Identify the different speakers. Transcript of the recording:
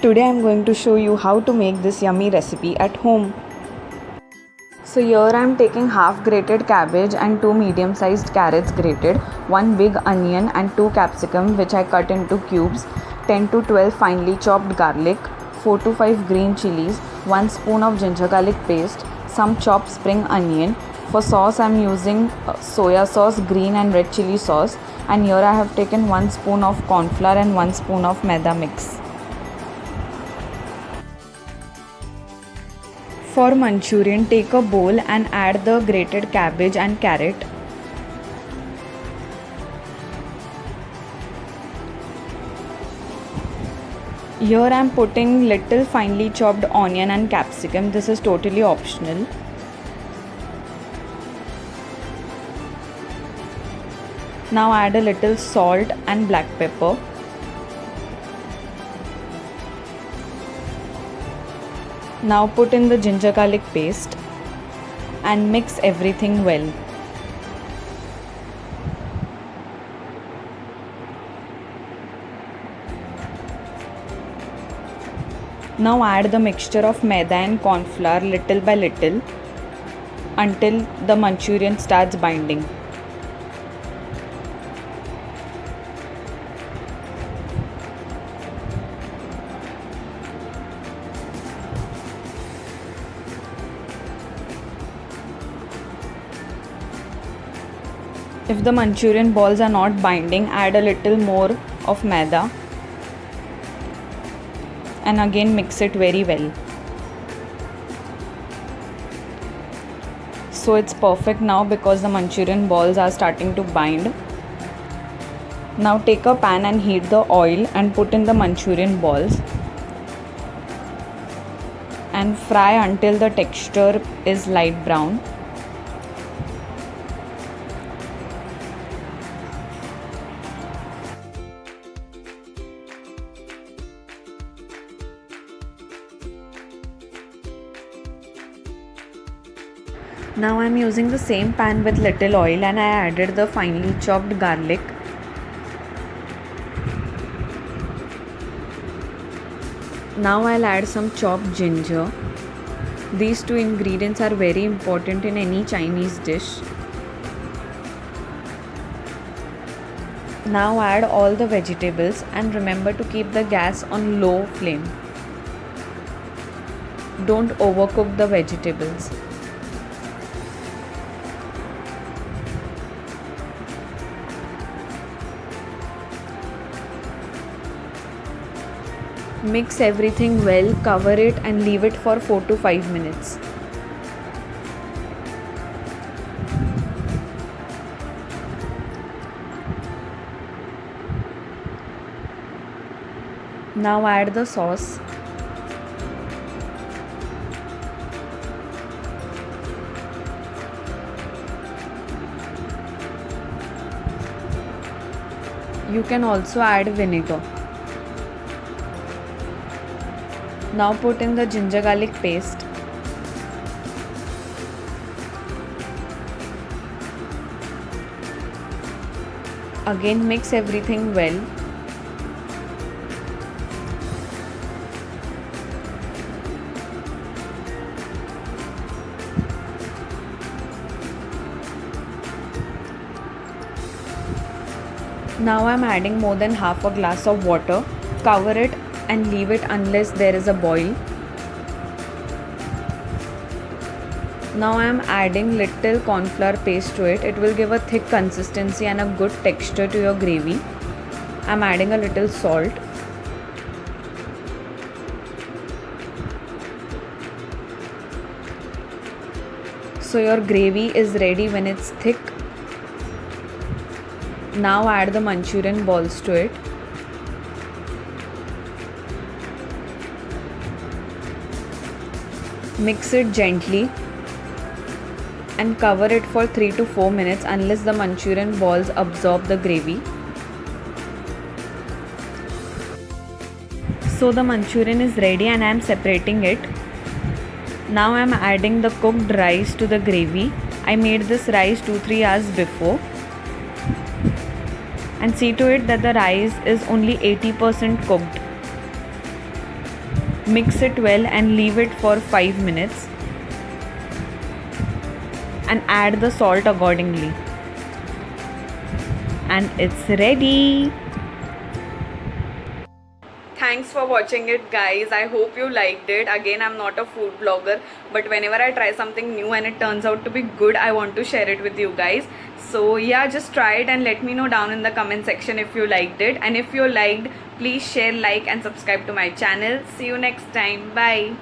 Speaker 1: Today I'm going to show you how to make this yummy recipe at home. So here I'm taking half grated cabbage and 2 medium sized carrots grated, 1 big onion and 2 capsicum which I cut into cubes, 10 to 12 finely chopped garlic, 4 to 5 green chilies, 1 spoon of ginger garlic paste, some chopped spring onion. For sauce I'm using soya sauce, green and red chili sauce, and here I have taken 1 spoon of corn flour and 1 spoon of maida mix. For Manchurian, take a bowl and add the grated cabbage and carrot. Here I am putting little finely chopped onion and capsicum. This is totally optional. Now add a little salt and black pepper. Now put in the ginger garlic paste and mix everything well. Now add the mixture of maida and corn flour little by little until the Manchurian starts binding. If the Manchurian balls are not binding, add a little more of maida and again mix it very well. So it's perfect now because the Manchurian balls are starting to bind. Now take a pan and heat the oil and put in the Manchurian balls and fry until the texture is light brown. Now I am using the same pan with little oil and I added the finely chopped garlic. Now I'll add some chopped ginger. These two ingredients are very important in any Chinese dish. Now add all the vegetables and remember to keep the gas on low flame. Don't overcook the vegetables. Mix everything well, cover it and leave it for 4 to 5 minutes. Now add the sauce. You can also add vinegar. Now put in the ginger garlic paste. Again mix everything well. Now I am adding more than half a glass of water. Cover it and leave it unless there is a boil. Now I am adding little corn flour paste to it. It will give a thick consistency and a good texture to your gravy. I am adding a little salt. So your gravy is ready when it's thick. Now add the Manchurian balls to it. Mix it gently and cover it for 3 to 4 minutes unless the Manchurian balls absorb the gravy. So the Manchurian is ready and I am separating it. Now I am adding the cooked rice to the gravy. I made this rice 2-3 hours before. And see to it that the rice is only 80% cooked. Mix it well and leave it for 5 minutes and add the salt accordingly. And it's ready. Thanks for watching it, guys. I hope you liked it. Again, I'm not a food blogger, but whenever I try something new and it turns out to be good, I want to share it with you guys. So yeah, just try it and let me know down in the comment section if you liked it. And if you liked, please share, like and subscribe to my channel. See you next time. Bye.